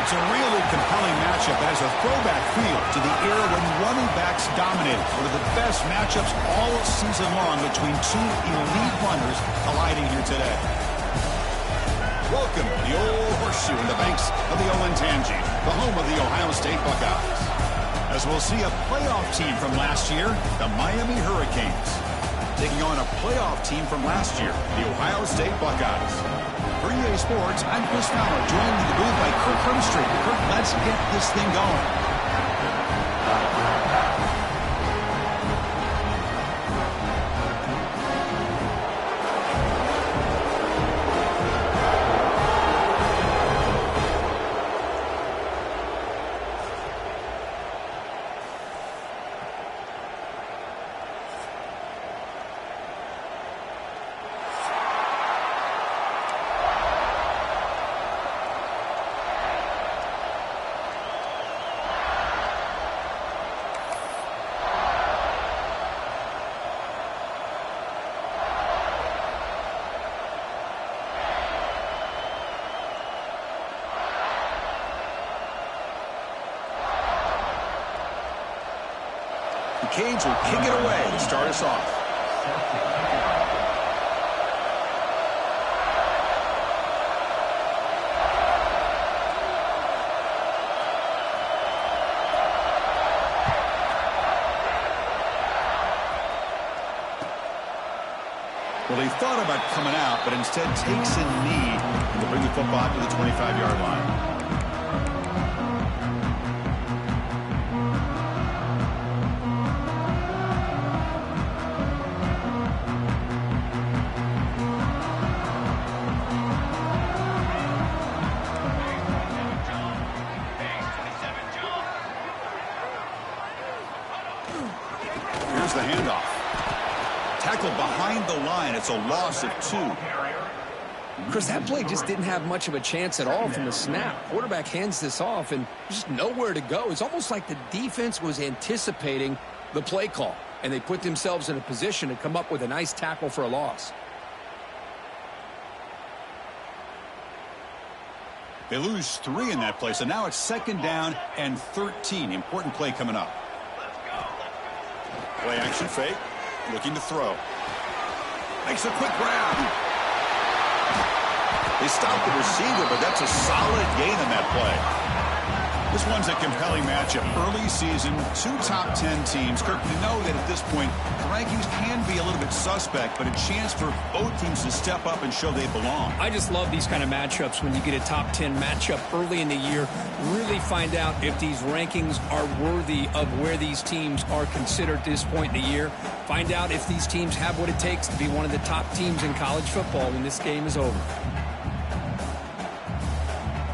It's a really compelling matchup that has a throwback feel to the era when running backs dominated. One of the best matchups all season long between two elite runners colliding here today. Welcome to the old horseshoe in the banks of the Olentangy, the home of the Ohio State Buckeyes. As we'll see a playoff team from last year, the Miami Hurricanes, taking on a playoff team from last year, the Ohio State Buckeyes. For EA Sports, I'm Chris Fowler, joined in the booth by Kirk Herbstreit. Kirk, let's get this thing going. The Canes will kick it away to start us off. Well, he thought about coming out, but instead takes a knee to bring the football to the 25-yard line. The handoff. Tackled behind the line. It's a loss of 2. Chris, that play just didn't have much of a chance at all from the snap. Quarterback hands this off and just nowhere to go. It's almost like the defense was anticipating the play call, and they put themselves in a position to come up with a nice tackle for a loss. They lose 3 in that play, so now it's 2nd down and 13. Important play coming up. Play action fake, looking to throw. Makes a quick grab. They stop the receiver, but that's a solid gain on that play. This one's a compelling matchup. Early season, 2 top 10 teams. Kirk, we know that at this point, the rankings can be a little bit suspect, but a chance for both teams to step up and show they belong. I just love these kind of matchups when you get a top 10 matchup early in the year. Really find out if these rankings are worthy of where these teams are considered at this point in the year. Find out if these teams have what it takes to be one of the top teams in college football when this game is over.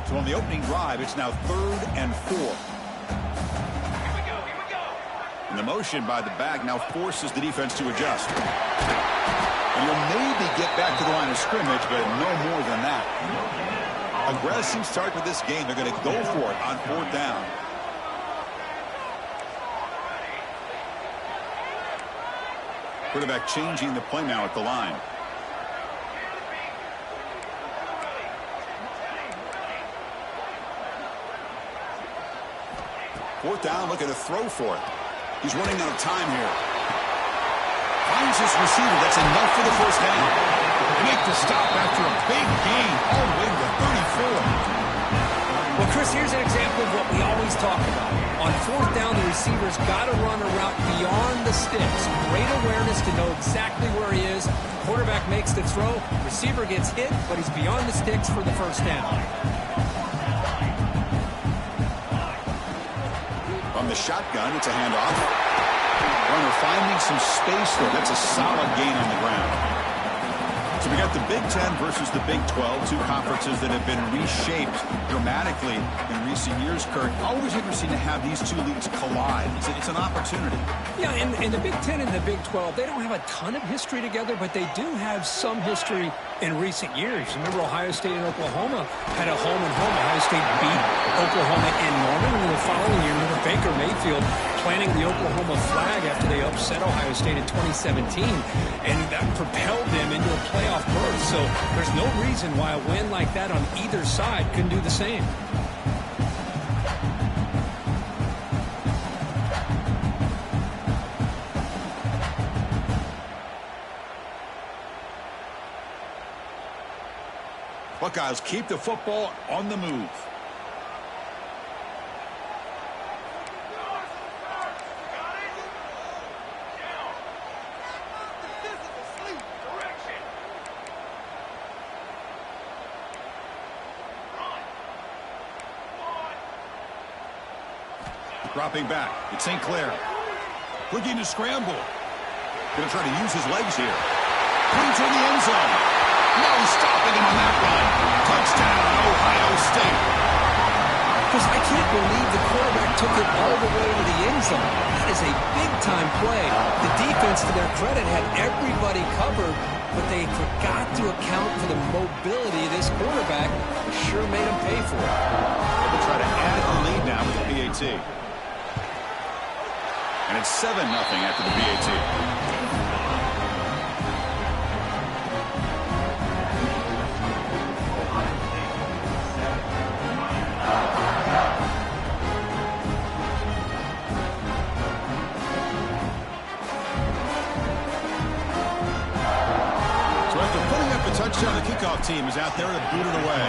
So on the opening drive, it's now 3rd and 4. And the motion by the back now forces the defense to adjust. And you'll maybe get back to the line of scrimmage, but no more than that. Aggressive start to this game. They're going to go for it on 4th down. Quarterback changing the play now at the line. 4th down, looking to throw for it. He's running out of time here. Finds his receiver. That's enough for the 1st down. Make the stop after a big gain all the way to the 34. Well, Chris, here's an example of what we always talk about. On 4th down, the receiver's got to run a route beyond the sticks. Great awareness to know exactly where he is. Quarterback makes the throw. Receiver gets hit, but he's beyond the sticks for the 1st down. On the shotgun, it's a handoff. Runner finding some space there. That's a solid gain on the ground. So we got the Big Ten versus the Big 12, 2 conferences that have been reshaped dramatically in recent years, Kirk. Always interesting to have these 2 leagues collide. It's an opportunity. Yeah, and the Big Ten and the Big 12, they don't have a ton of history together, but they do have some history in recent years. Remember, Ohio State and Oklahoma had a home-and-home. Ohio State beat Oklahoma in Norman, and the following year, remember Baker Mayfield planting the Oklahoma flag after they upset Ohio State in 2017, and that propelled them into a playoff berth. So there's no reason why a win like that on either side couldn't do the same. Buckeyes keep the football on the move. Dropping back. It's St. Clair. Looking to scramble. Going to try to use his legs here. Putting to the end zone. No stopping him on that run. Touchdown, Ohio State. Because I can't believe the quarterback took it all the way to the end zone. That is a big-time play. The defense, to their credit, had everybody covered, but they forgot to account for the mobility of this quarterback. Sure made him pay for it. They'll try to add a lead now with the PAT. And it's 7-0 after the PAT. So after putting up a touchdown, the kickoff team is out there to boot it away.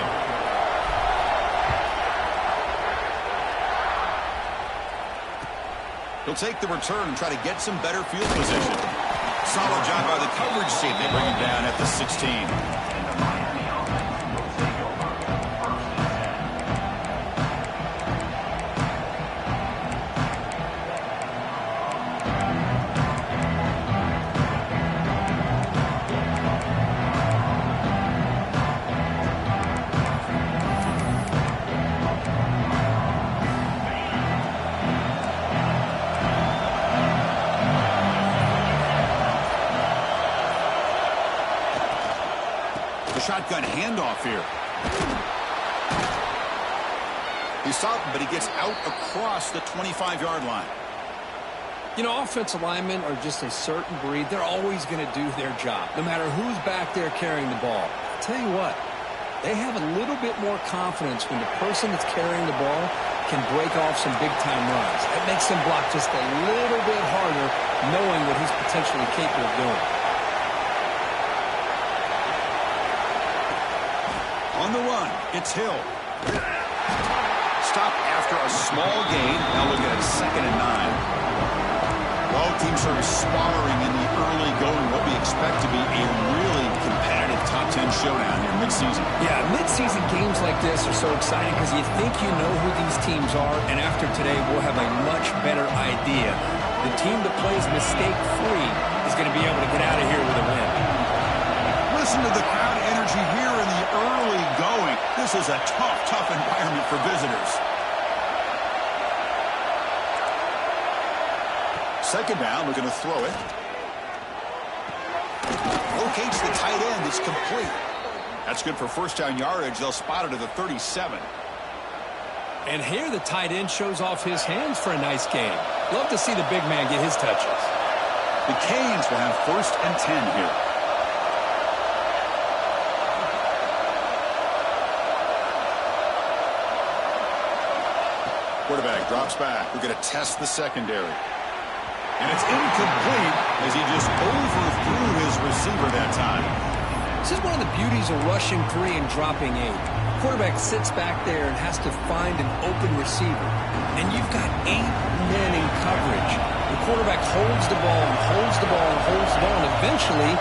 He'll take the return and try to get some better field position. Solid job by the coverage team. They bring him down at the 16. Shotgun handoff here. He's stopped, but he gets out across the 25-yard line. You know, offensive linemen are just a certain breed. They're always going to do their job, no matter who's back there carrying the ball. I'll tell you what, they have a little bit more confidence when the person that's carrying the ball can break off some big-time runs. That makes them block just a little bit harder, knowing what he's potentially capable of doing. On the run, it's Hill. Stop after a small gain. Now look at it, 2nd and 9. Both teams sort of sparring in the early going. What we expect to be a really competitive top 10 showdown here mid-season. Yeah, mid-season games like this are so exciting because you think you know who these teams are, and after today we'll have a much better idea. The team that plays mistake-free is going to be able to get out of here with a win. Listen to the crowd energy here in the early going. This is a tough environment for visitors. 2nd down, we're going to throw it. Locates the tight end. It's complete. That's good for 1st down yardage. They'll spot it at the 37. And here the tight end shows off his hands for a nice game. Love to see the big man get his touches. The Canes will have 1st and 10 here. Quarterback drops back. We're going to test the secondary. And it's incomplete as he just overthrew his receiver that time. This is one of the beauties of rushing 3 and dropping 8. Quarterback sits back there and has to find an open receiver. And you've got 8 men in coverage. The quarterback holds the ball and holds the ball and holds the ball. And eventually,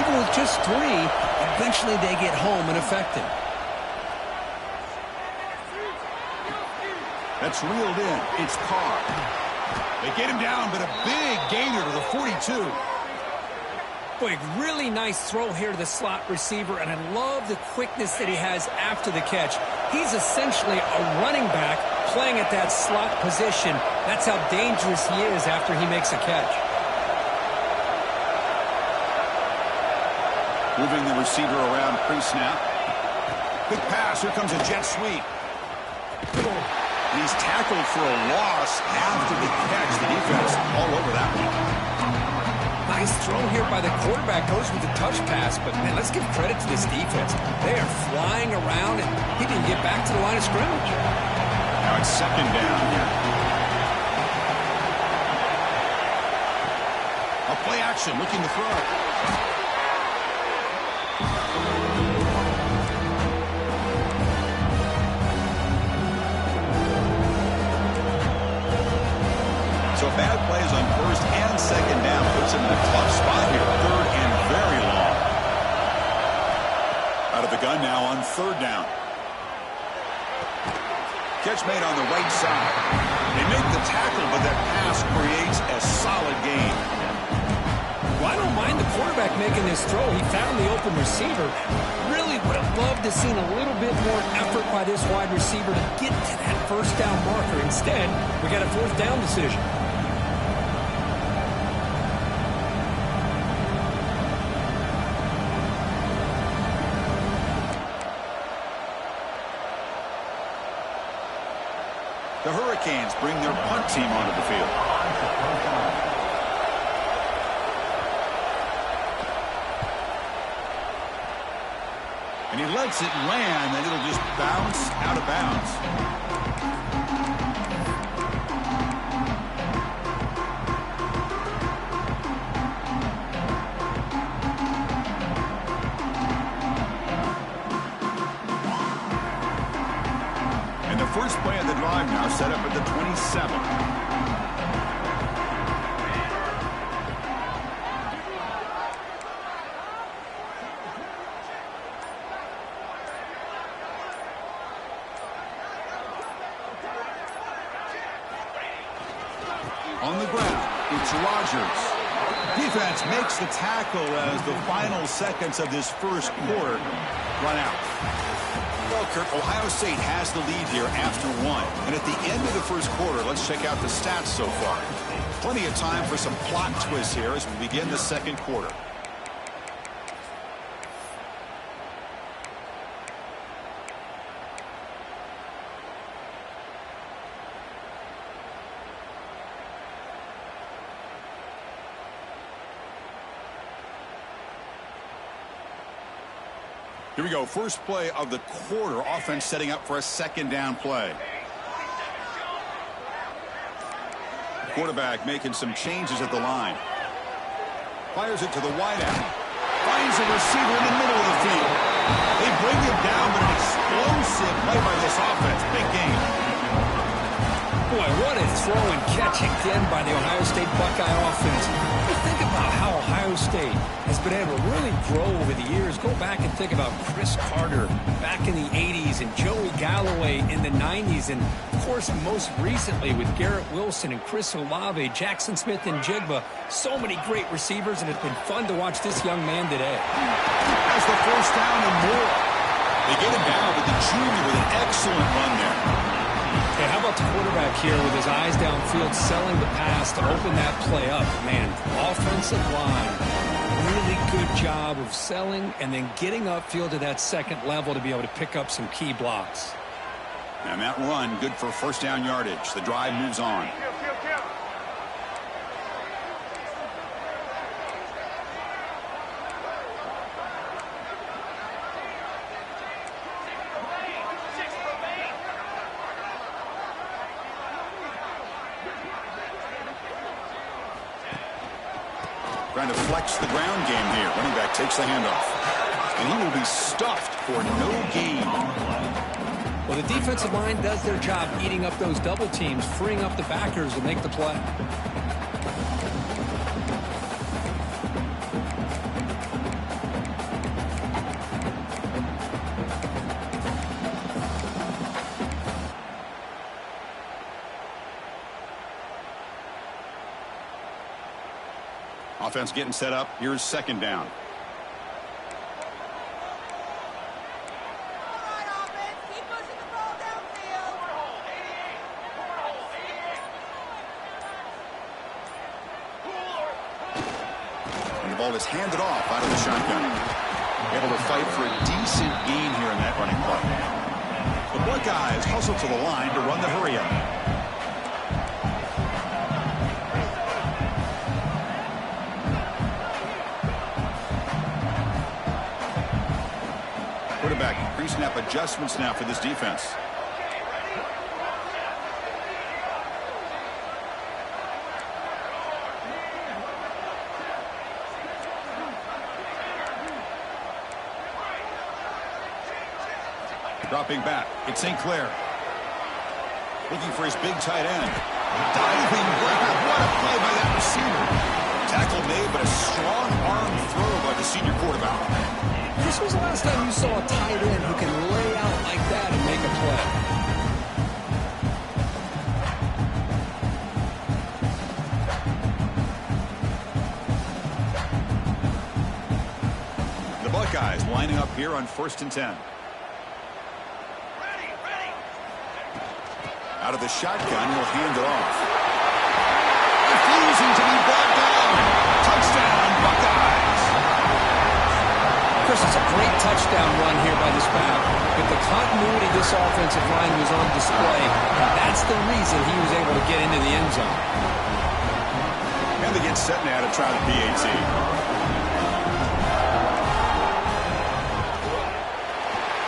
even with just 3, eventually they get home and affect him. That's reeled in. It's Carr. They get him down, but a big gainer to the 42. Boy, really nice throw here to the slot receiver, and I love the quickness that he has after the catch. He's essentially a running back playing at that slot position. That's how dangerous he is after he makes a catch. Moving the receiver around pre-snap. Big pass. Here comes a jet sweep. He's tackled for a loss after the catch. The defense all over that one. Nice throw here by the quarterback. Goes with the touch pass. But, man, let's give credit to this defense. They are flying around, and he didn't get back to the line of scrimmage. Now it's 2nd down here. A play action looking to throw. run now on third down. Catch made on the right side. They make the tackle, but that pass creates a solid gain. Well, I don't mind the quarterback making this throw. He found the open receiver. Really would have loved to seen a little bit more effort by this wide receiver to get to that first down marker. Instead, we got a fourth down decision. The Hurricanes bring their punt team onto the field. And he lets it land, and it'll just bounce out of bounds. And the first play of the drive now set up at the 27. On the ground, it's Rodgers. Defense makes the tackle as the final seconds of this first quarter run out. Well, Kurt, Ohio State has the lead here after one. And at the end of the first quarter, let's check out the stats so far. Plenty of time for some plot twists here as we begin the second quarter. Here we go. First play of the quarter. Offense setting up for a second down play. Quarterback making some changes at the line. Fires it to the wideout. Finds a receiver in the middle of the field. They bring him down, but an explosive play by this offense. Big game. Boy, what a throw and catch again by the Ohio State Buckeye offense. You think about how Ohio State has been able to really grow over the years. Go back and think about Chris Carter back in the 80s and Joey Galloway in the 90s. And, of course, most recently with Garrett Wilson and Chris Olave, Jackson Smith and Jigba. So many great receivers, and it's been fun to watch this young man today. That's the first down and more. They get him down with the junior with an excellent run there. Hey, how about the quarterback here with his eyes downfield, selling the pass to open that play up? Man, offensive line, really good job of selling and then getting upfield to that second level to be able to pick up some key blocks. And that run, good for first down yardage. The drive moves on. Trying to flex the ground game here. Running back takes the handoff. And he will be stuffed for no gain. Well, the defensive line does their job eating up those double teams, freeing up the backers to make the play. Offense getting set up. Here's second down. And the ball is handed off out of the shotgun. Able to fight for a decent gain here in that running play. The Buckeyes hustle to the line to run the hurry up. Quarterback pre-snap adjustments now for this defense. Dropping back, it's St. Clair. Looking for his big tight end. Diving grab. What a play by that receiver. Tackle made, but a strong arm throw by the senior quarterback. this was the last time you saw a tight end who can lay out like that and make a play. The Buckeyes lining up here on 1st and 10. Out of the shotgun, he'll hand it off. Refusing to be brought down. Touchdown, Buckeyes. Chris, it's a great touchdown run here by this back. But the continuity of this offensive line was on display. And that's the reason he was able to get into the end zone. And they get set now to try the PAT.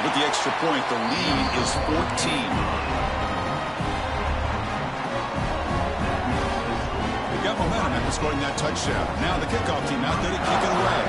With the extra point, the lead is 14. Got momentum after scoring that touchdown. Now the kickoff team out there to kick it away.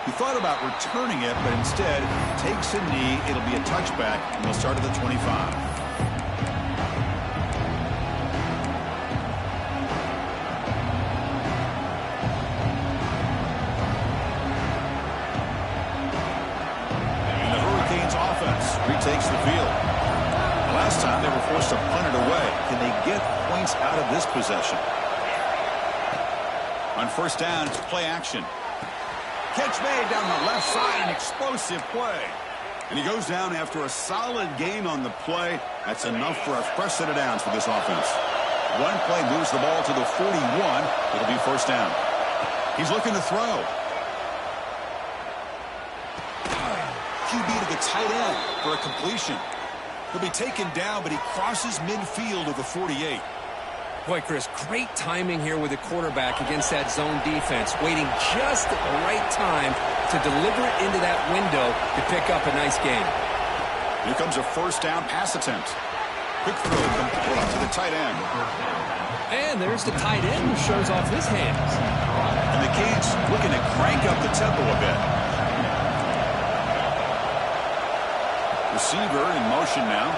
He thought about returning it, but instead takes a knee. It'll be a touchback, and they'll start at the 25. Retakes the field. Last time they were forced to punt it away. Can they get points out of this possession? On 1st down, it's play action. Catch made down the left side, an explosive play. And he goes down after a solid gain on the play. That's enough for a fresh set of downs for this offense. One play moves the ball to the 41. It'll be 1st down. He's looking to throw. QB to the tight end for a completion. He'll be taken down, but he crosses midfield of the 48. Boy, Chris, great timing here with the quarterback against that zone defense, waiting just at the right time to deliver it into that window to pick up a nice gain. Here comes a 1st down pass attempt. Quick throw complete to the tight end. And there's the tight end who shows off his hands. And the Canes looking to crank up the tempo a bit. Receiver in motion now.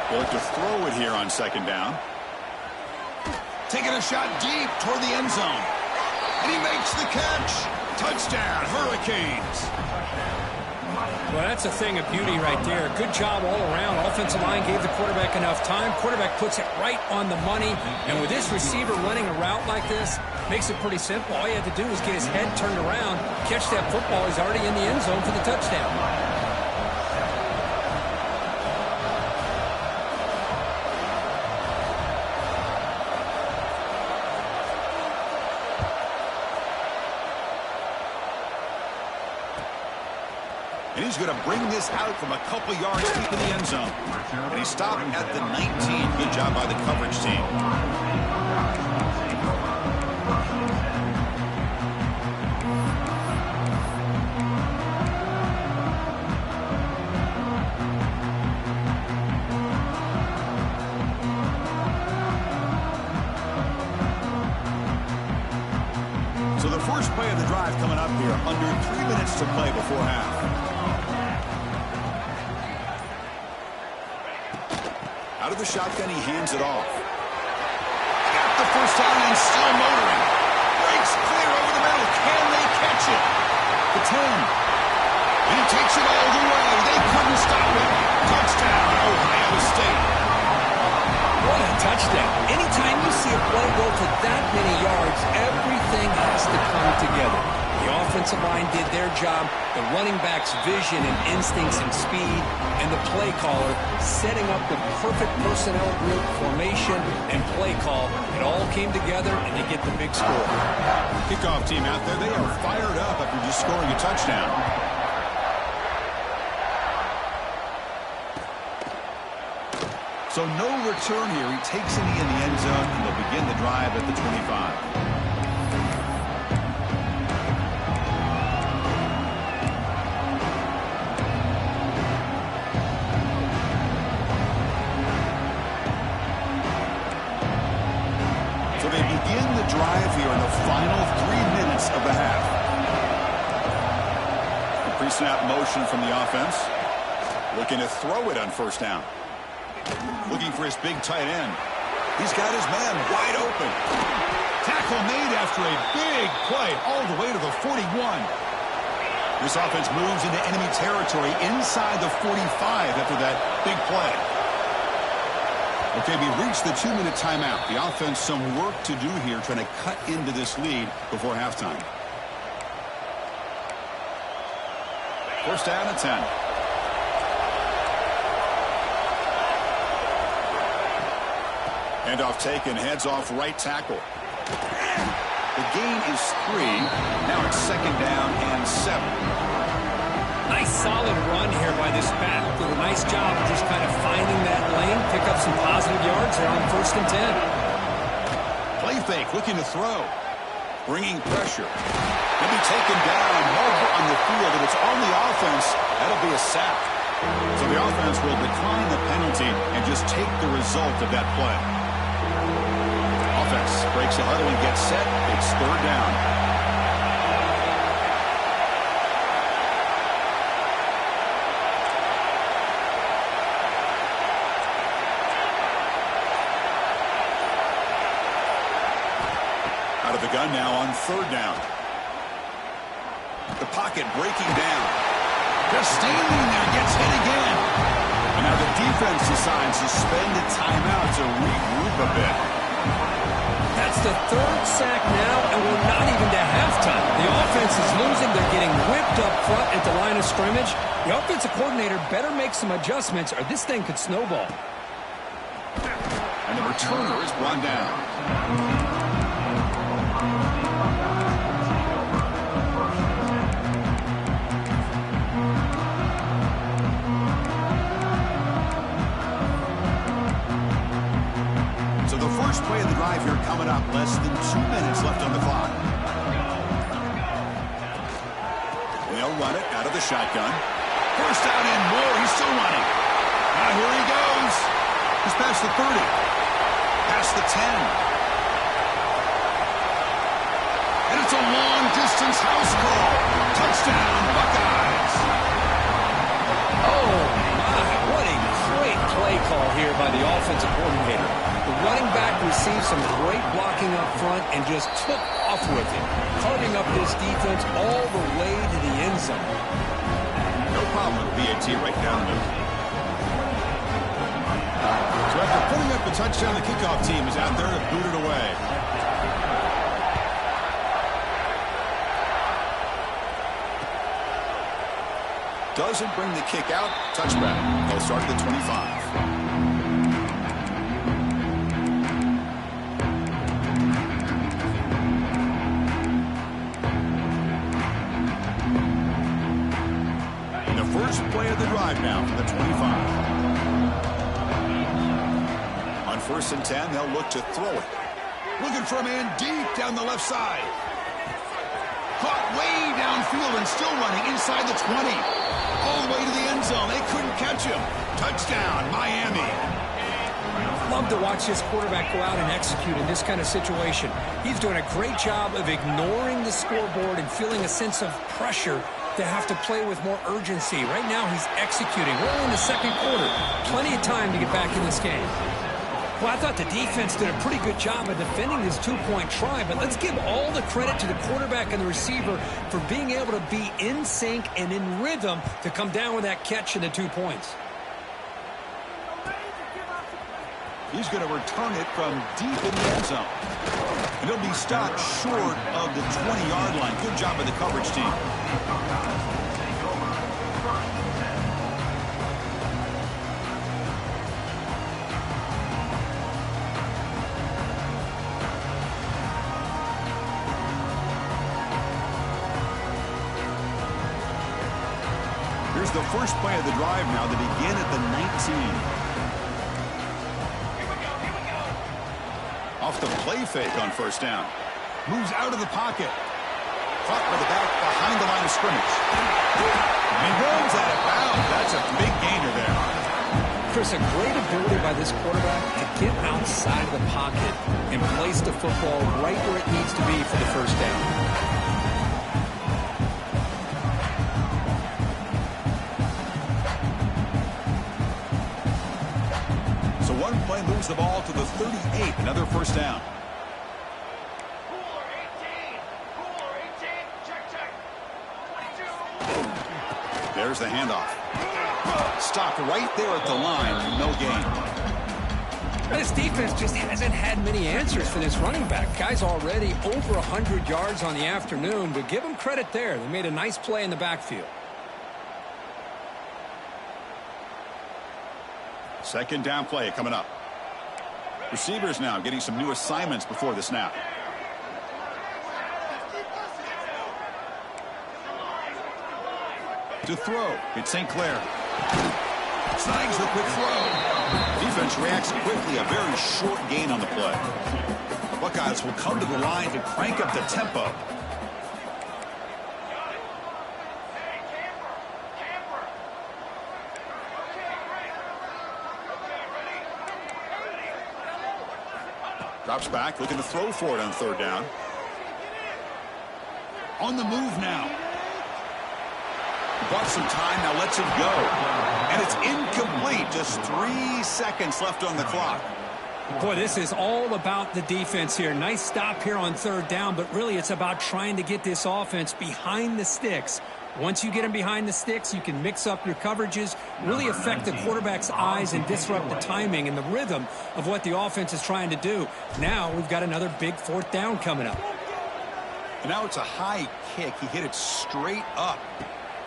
They'll look to throw it here on 2nd down. Taking a shot deep toward the end zone. And he makes the catch. Touchdown, Hurricanes. Well, that's a thing of beauty right there. Good job all around. Offensive line gave the quarterback enough time. Quarterback puts it right on the money. And with this receiver running a route like this, makes it pretty simple. All you had to do was get his head turned around, catch that football. He's already in the end zone for the touchdown. And he's going to bring this out from a couple yards deep in the end zone. And he stopped at the 19. Good job by the coverage team. So the first play of the drive coming up here. Under 3 minutes to play before half. Out of the shotgun, he hands it off. Got the 1st down and still motoring. Breaks clear over the middle. Can they catch it? The 10. And he takes it all the way. They couldn't stop it. Touchdown, Ohio State. What a touchdown. Anytime you see a play go for that many yards, everything has to come together. The offensive line did their job, the running back's vision and instincts and speed, and the play caller setting up the perfect personnel group, formation, and play call. It all came together, and they get the big score. Kickoff team out there, they are fired up after just scoring a touchdown. So no return here. He takes a knee in the end zone, and they'll begin the drive at the 25. Drive Pre-snap motion from the offense. Looking to throw it on first down. Looking for his big tight end. He's got his man wide open. Tackle made after a big play all the way to the 41. This offense moves into enemy territory inside the 45 after that big play. Okay, we reached the 2-minute timeout. The offense some work to do here trying to cut into this lead before halftime. First down and 10. Handoff taken, heads off right tackle. The gain is 3. Now it's second down and 7. Nice solid run here by this back. Did a nice job of just kind of finding that lane, pick up some positive yards there on first and 10. Play fake, looking to throw. Bringing pressure. He'll be taken down over on the field. If it's on the offense, that'll be a sack. So the offense will decline the penalty and just take the result of that play. Offense breaks the huddle and gets set. It's third down. Out of the gun now on third down. The pocket breaking down. Just standing there, gets hit again. And now the defense decides to spend a timeout to regroup a bit. That's the third sack now, and we're not even to halftime. The offense is losing. They're getting whipped up front at the line of scrimmage. The offensive coordinator better make some adjustments, or this thing could snowball. And the returner is brought down. First play of the drive here coming up. Less than 2 minutes left on the clock. They'll run it out of the shotgun. First down and more. He's still running. Now here he goes. He's past the 30. Past the 10. And it's a long-distance house call. Touchdown, Buckeyes. Oh, my. What a great play call here by the offensive coordinator. The running back received some great blocking up front and just took off with it, carving up this defense all the way to the end zone. No problem with BAT right down the middle. So after putting up a touchdown, the kickoff team is out there to boot it away. Doesn't bring the kick out. Touchback. They'll start at the 25. First play of the drive now for the 25. On first and 10, they'll look to throw it. Looking for a man deep down the left side. Caught way downfield and still running inside the 20. All the way to the end zone. They couldn't catch him. Touchdown, Miami. Love to watch this quarterback go out and execute in this kind of situation. He's doing a great job of ignoring the scoreboard and feeling a sense of pressure to have to play with more urgency. Right now, he's executing. We're in the second quarter. Plenty of time to get back in this game. Well, I thought the defense did a pretty good job of defending this two-point try, but let's give all the credit to the quarterback and the receiver for being able to be in sync and in rhythm to come down with that catch and the 2 points. He's going to return it from deep in the end zone. And he'll be stopped short of the 20-yard line. Good job by the coverage team. Here's the first play of the drive now to begin at the 19. Off the play fake on first down. Moves out of the pocket. Caught by the back behind the line of scrimmage. And runs out of bounds. That's a big gainer there. Chris, a great ability by this quarterback to get outside of the pocket and place the football right where it needs to be for the first down. play moves the ball to the 38. Another first down. There's the handoff. Stopped right there at the line. No gain. This defense just hasn't had many answers for this running back. Guy's already over 100 yards on the afternoon, but give him credit there. They made a nice play in the backfield. Second down play coming up. Receivers now getting some new assignments before the snap. To throw, it's St. Clair. Snags the quick throw. Defense reacts quickly, a very short gain on the play. Buckeyes will come to the line to crank up the tempo. Drops back, looking to throw for it on third down. On the move now. Bought some time, now lets it go. And it's incomplete. Just 3 seconds left on the clock. Boy, this is all about the defense here. Nice stop here on third down, but really it's about trying to get this offense behind the sticks. Once you get them behind the sticks, you can mix up your coverages, really affect the quarterback's eyes and disrupt the timing and the rhythm of what the offense is trying to do. Now we've got another big fourth down coming up. And now it's a high kick. He hit it straight up.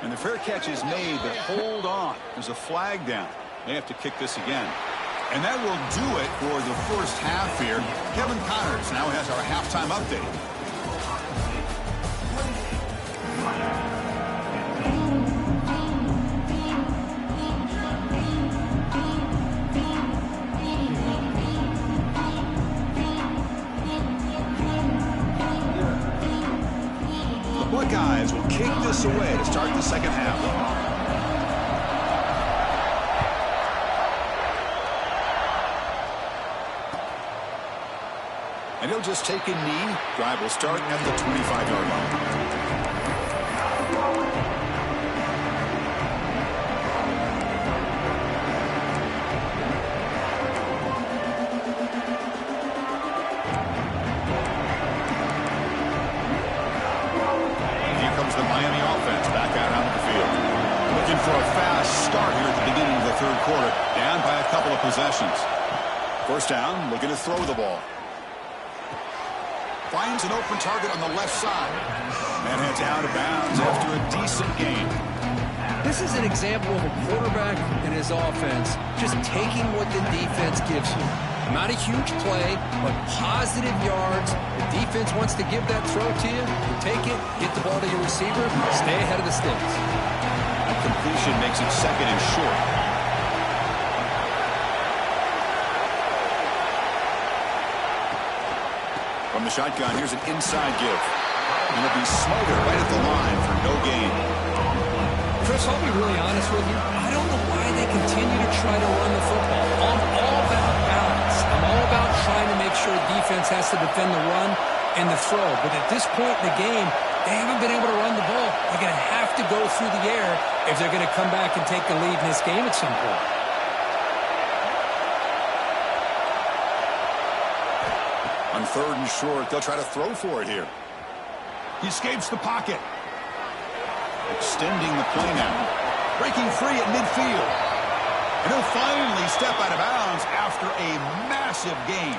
And the fair catch is made, but hold on. There's a flag down. They have to kick this again. And that will do it for the first half here. Kevin Connors now has our halftime update. Buckeyes will kick this away to start the second half. And he'll just take a knee. Drive will start at the 25-yard line. The Miami offense back out on the field. Looking for a fast start here at the beginning of the third quarter. Down by a couple of possessions. First down, looking to throw the ball. Finds an open target on the left side. And heads out of bounds after a decent gain. This is an example of a quarterback and his offense just taking what the defense gives you. Not a huge play, but positive yards. The defense wants to give that throw to you. You take it, get the ball to your receiver, stay ahead of the sticks. That completion makes it second and short. From the shotgun, here's an inside give. And it'll be Smolder right at the line for no gain. Chris, I'll be really honest with you. I don't know why they continue to try to run the football. I'm all about balance. I'm all about trying to make sure defense has to defend the run and the throw. But at this point in the game, they haven't been able to run the ball. They're going to have to go through the air if they're going to come back and take the lead in this game at some point. On third and short, they'll try to throw for it here. He escapes the pocket. Extending the play now. Breaking free at midfield. And he'll finally step out of bounds after a massive gain.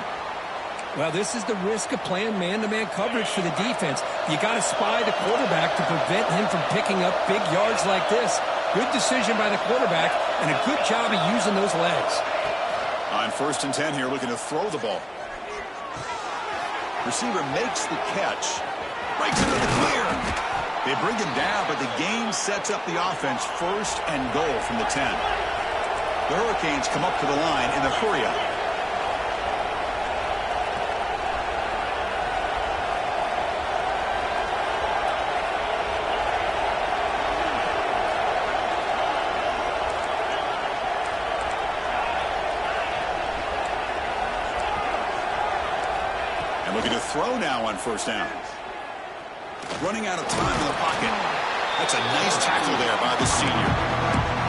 Well, this is the risk of playing man-to-man coverage for the defense. You got to spy the quarterback to prevent him from picking up big yards like this. Good decision by the quarterback and a good job of using those legs. On 1st and 10 here, looking to throw the ball. Receiver makes the catch. Breaks into the clear. They bring him down, but the gain sets up the offense 1st and goal from the 10. The Hurricanes come up to the line in the hurry-up. And looking to throw now on 1st down. Running out of time in the pocket. That's a nice tackle there by the senior.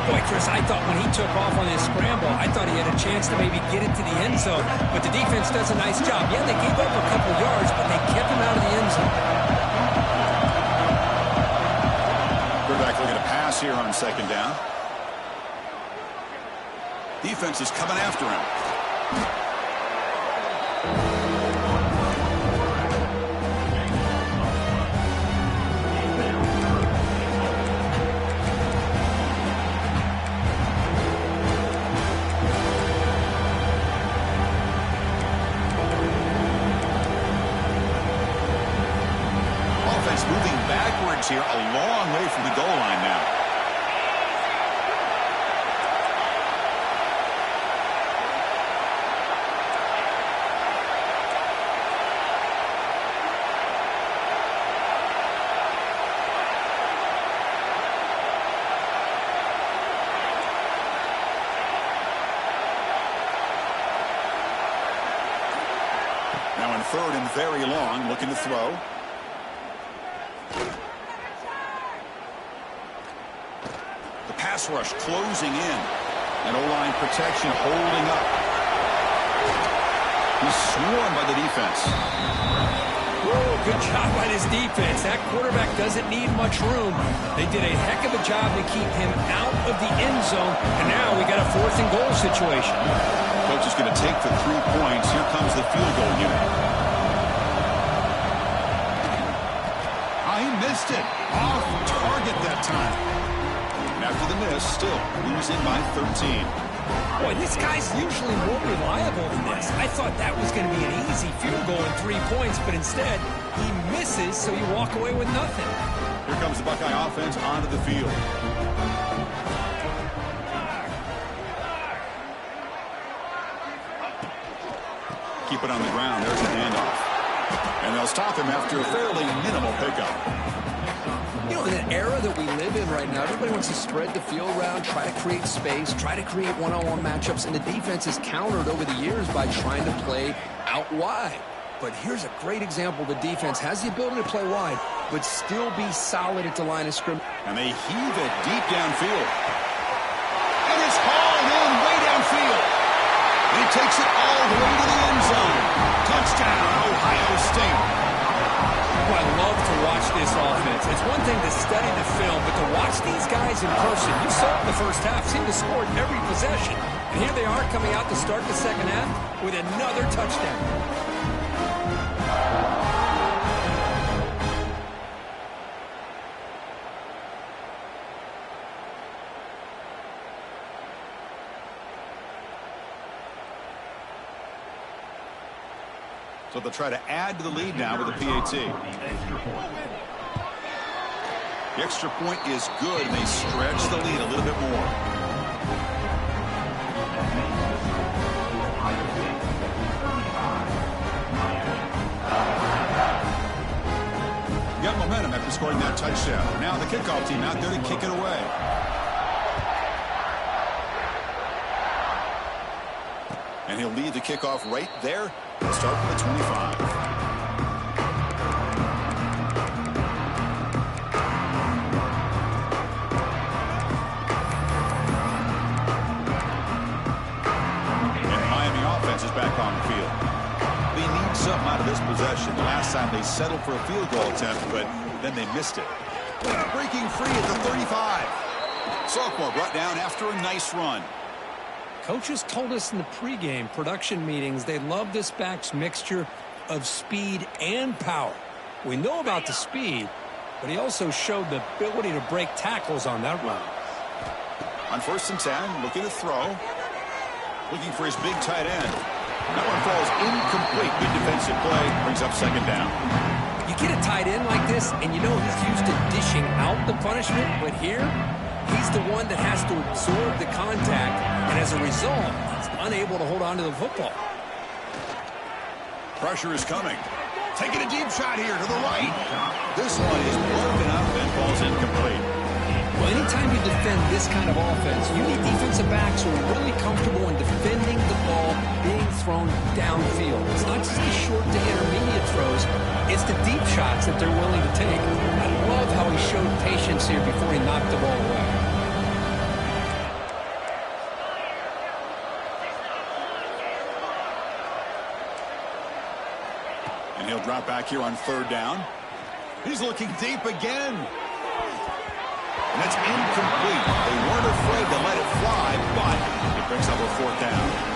Boy, Chris, I thought when he took off on this scramble, I thought he had a chance to maybe get it to the end zone. But the defense does a nice job. Yeah, they gave up a couple yards, but they kept him out of the end zone. Quarterback looking to pass here on second down. Defense is coming after him. Moving backwards here, a long way from the goal line now. Now in third and very long, looking to throw. Pass rush closing in. And O-line protection holding up. He's swarmed by the defense. Whoa, good job by this defense. That quarterback doesn't need much room. They did a heck of a job to keep him out of the end zone. And now we got a 4th and goal situation. Coach is going to take the 3 points. Here comes the field goal unit. He missed it. Off target that time. After the miss, still losing by 13. Boy, this guy's usually more reliable than this. I thought that was going to be an easy field goal and 3 points, but instead, he misses, so you walk away with nothing. Here comes the Buckeye offense onto the field. Keep it on the ground. There's a handoff. And they'll stop him after a fairly minimal pickup. You know, in an era that we live in right now, everybody wants to spread the field around, try to create space, try to create one-on-one matchups, and the defense is countered over the years by trying to play out wide. But here's a great example. The defense has the ability to play wide, but still be solid at the line of scrimmage. And they heave it deep downfield. And it's hauled in way downfield. And he takes it all the way to the end zone. Touchdown, Ohio State. Well, I love to watch this offense. It's one thing to study the film, but to watch these guys in person, you saw it in the first half, seemed to score every possession. And here they are coming out to start the second half with another touchdown. So they'll try to add to the lead now with a PAT. The extra point is good, and they stretch the lead a little bit more. Got momentum after scoring that touchdown. Now the kickoff team out there to kick it away. And he'll lead the kickoff right there. We'll start from the 25. And Miami offense is back on the field. They need something out of this possession. Last time they settled for a field goal attempt, but then they missed it. Breaking free at the 35. Sophomore brought down after a nice run. Coaches told us in the pregame production meetings they love this back's mixture of speed and power. We know about the speed, but he also showed the ability to break tackles on that run. On 1st and 10, looking to throw. Looking for his big tight end. That one falls incomplete. Good defensive play. Brings up second down. You get a tight end like this, and you know he's used to dishing out the punishment, but here, he's the one that has to absorb the contact, and as a result, he's unable to hold on to the football. Pressure is coming. Taking a deep shot here to the right. This one is broken up and falls incomplete. Well, anytime you defend this kind of offense, you need defensive backs who are really comfortable in defending the ball being thrown downfield. It's not just the short to intermediate throws, it's the deep shots that they're willing to take. I love how he showed patience here before he knocked the ball away. drop back here on third down. He's looking deep again. And it's incomplete. They weren't afraid to let it fly, but it brings up a fourth down.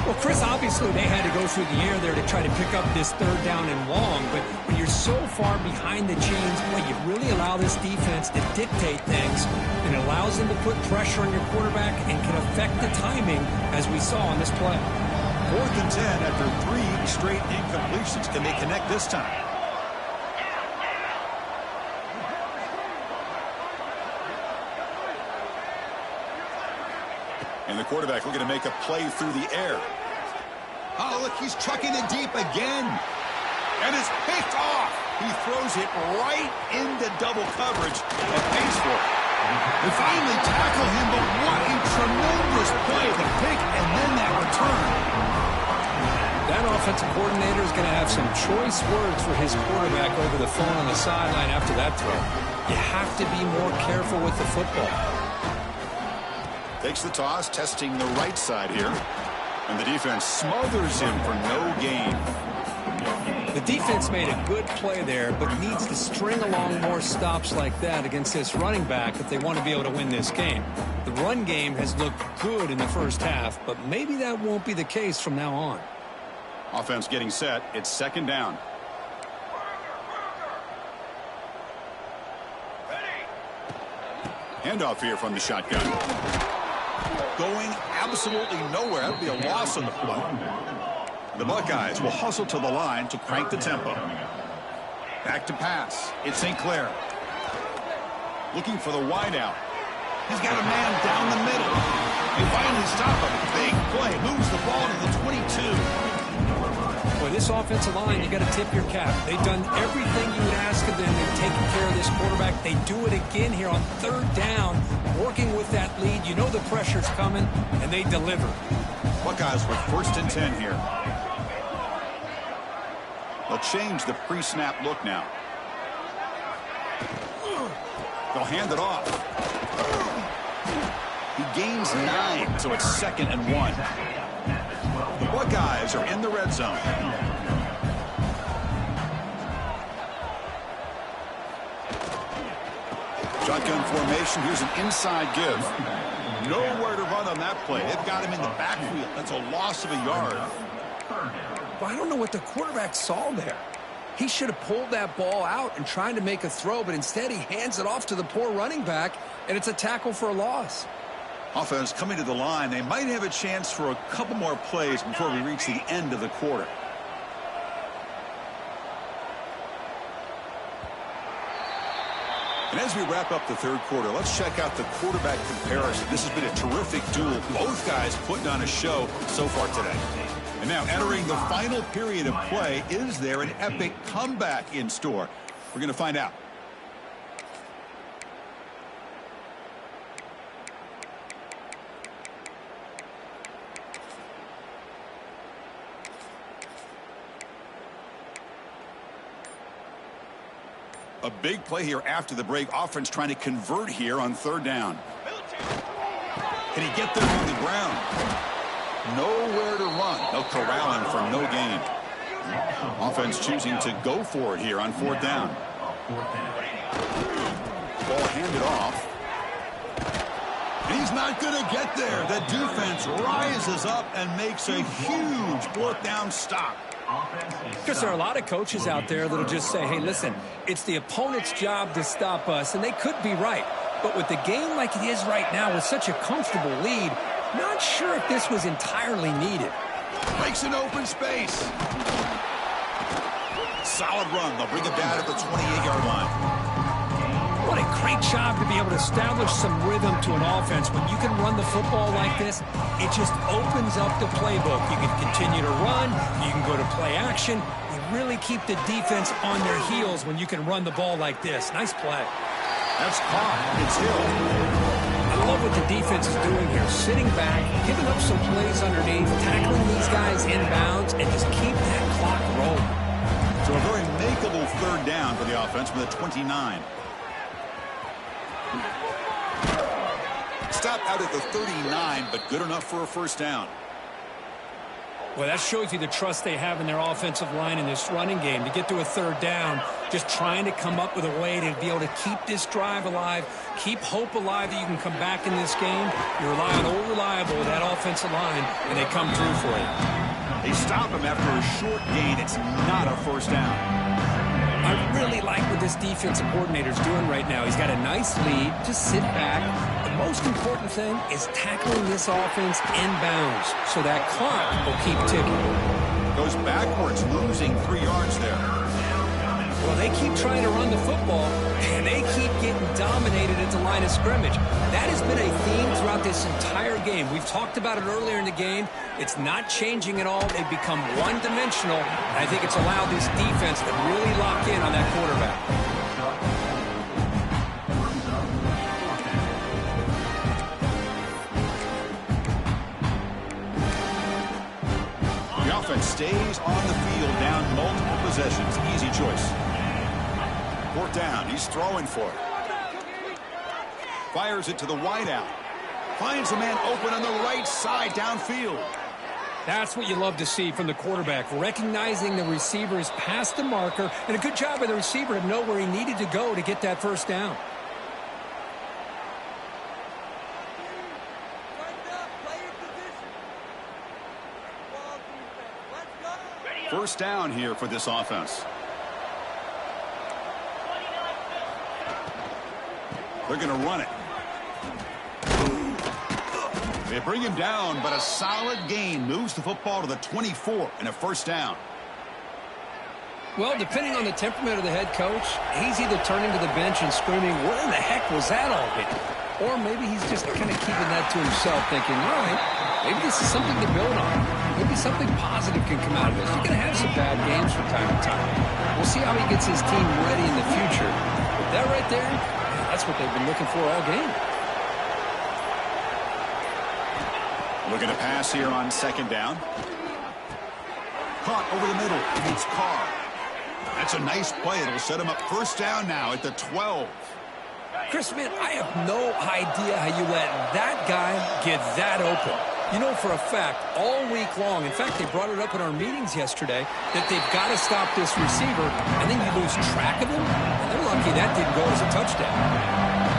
Well, Chris, obviously they had to go through the air there to try to pick up this third down and long, but when you're so far behind the chains, boy, you really allow this defense to dictate things, and it allows them to put pressure on your quarterback and can affect the timing, as we saw on this play. 4th and 10 after 3 straight incompletions. Can they connect this time? And the quarterback looking to make a play through the air. Oh, look, he's chucking it deep again. And it's picked off. He throws it right into double coverage and pays for it. They finally tackle him, but what a tremendous play. The pick and then that return. That offensive coordinator is going to have some choice words for his quarterback over the phone on the sideline after that throw. You have to be more careful with the football. Takes the toss, testing the right side here. And the defense smothers him for no gain. The defense made a good play there, but needs to string along more stops like that against this running back if they want to be able to win this game. The run game has looked good in the first half, but maybe that won't be the case from now on. Offense getting set. It's second down. Handoff here from the shotgun. Going absolutely nowhere. That would be a loss on the play. The Buckeyes will hustle to the line to crank the tempo. Back to pass. It's St. Clair. Looking for the wideout. He's got a man down the middle. They finally stop him. Big play. Moves the ball to the 22. Boy, this offensive line, you got to tip your cap. They've done everything you would ask of them. They've taken care of this quarterback. They do it again here on third down, working with that lead. You know the pressure's coming, and they deliver. Buckeyes with 1st and 10 here. They'll change the pre-snap look now. They'll hand it off. He gains 9, so it's 2nd and 1. The Buckeyes are in the red zone. Shotgun formation. Here's an inside give. Nowhere to run on that play. They've got him in the backfield. That's a loss of a yard. But I don't know what the quarterback saw there. He should have pulled that ball out and tried to make a throw, but instead he hands it off to the poor running back, and it's a tackle for a loss. Offense coming to the line. They might have a chance for a couple more plays before we reach the end of the quarter. And as we wrap up the third quarter, let's check out the quarterback comparison. This has been a terrific duel. Both guys putting on a show so far today. And now entering the final period of play, is there an epic comeback in store? We're going to find out. A big play here after the break. Offense trying to convert here on third down. Can he get there on the ground? Nowhere to run. They'll corral him for no gain. Offense choosing to go for it here on 4th down. Ball handed off. He's not going to get there. The defense rises up and makes a huge 4th down stop. Because there are a lot of coaches out there that'll just say, hey, listen, it's the opponent's job to stop us, and they could be right. But with the game like it is right now with such a comfortable lead, not sure if this was entirely needed. Breaks an open space. Solid run. They'll bring it down at the 28-yard line. What a great job to be able to establish some rhythm to an offense. When you can run the football like this, it just opens up the playbook. You can continue to run. You can go to play action. You really keep the defense on their heels when you can run the ball like this. Nice play. That's caught. It's Hill. I love what the defense is doing here. Sitting back, giving up some plays underneath, tackling these guys inbounds, and just keep that clock rolling. So a very makeable third down for the offense with a 29. Stopped out at the 39, but good enough for a first down. Well, that shows you the trust they have in their offensive line in this running game. To get to a third down, just trying to come up with a way to be able to keep this drive alive, keep hope alive that you can come back in this game. You rely on old reliable, that offensive line, and they come through for you. They stop him after a short gain. It's not a first down. I really like what this defensive coordinator is doing right now. He's got a nice lead. Just sit back. The most important thing is tackling this offense inbounds so that clock will keep ticking. Goes backwards, losing 3 yards there. Well, they keep trying to run the football, and they keep getting dominated at the line of scrimmage. That has been a theme throughout this entire game. We've talked about it earlier in the game. It's not changing at all. They've become one-dimensional, and I think it's allowed this defense to really lock in on that quarterback. The offense stays on the field, down multiple possessions. Easy choice. 4th down. He's throwing for it. Fires it to the wideout. Finds a man open on the right side downfield. That's what you love to see from the quarterback, recognizing the receiver's past the marker, and a good job by the receiver to know where he needed to go to get that first down. First down here for this offense. They're going to run it. They bring him down, but a solid gain moves the football to the 24 and a first down. Well, depending on the temperament of the head coach, he's either turning to the bench and screaming, where in the heck was that all been? Or maybe he's just kind of keeping that to himself, thinking, all right, maybe this is something to build on. Maybe something positive can come out of this. You're going to have some bad games from time to time. We'll see how he gets his team ready in the future. But that right there, that's what they've been looking for all game. Looking to pass here on 2nd down. Caught over the middle. It's Carr. That's a nice play. It'll set him up first down now at the 12. Chris, man, I have no idea how you let that guy get that open. You know for a fact, all week long, in fact, they brought it up in our meetings yesterday, that they've got to stop this receiver, and then you lose track of him, and they're lucky that didn't go as a touchdown.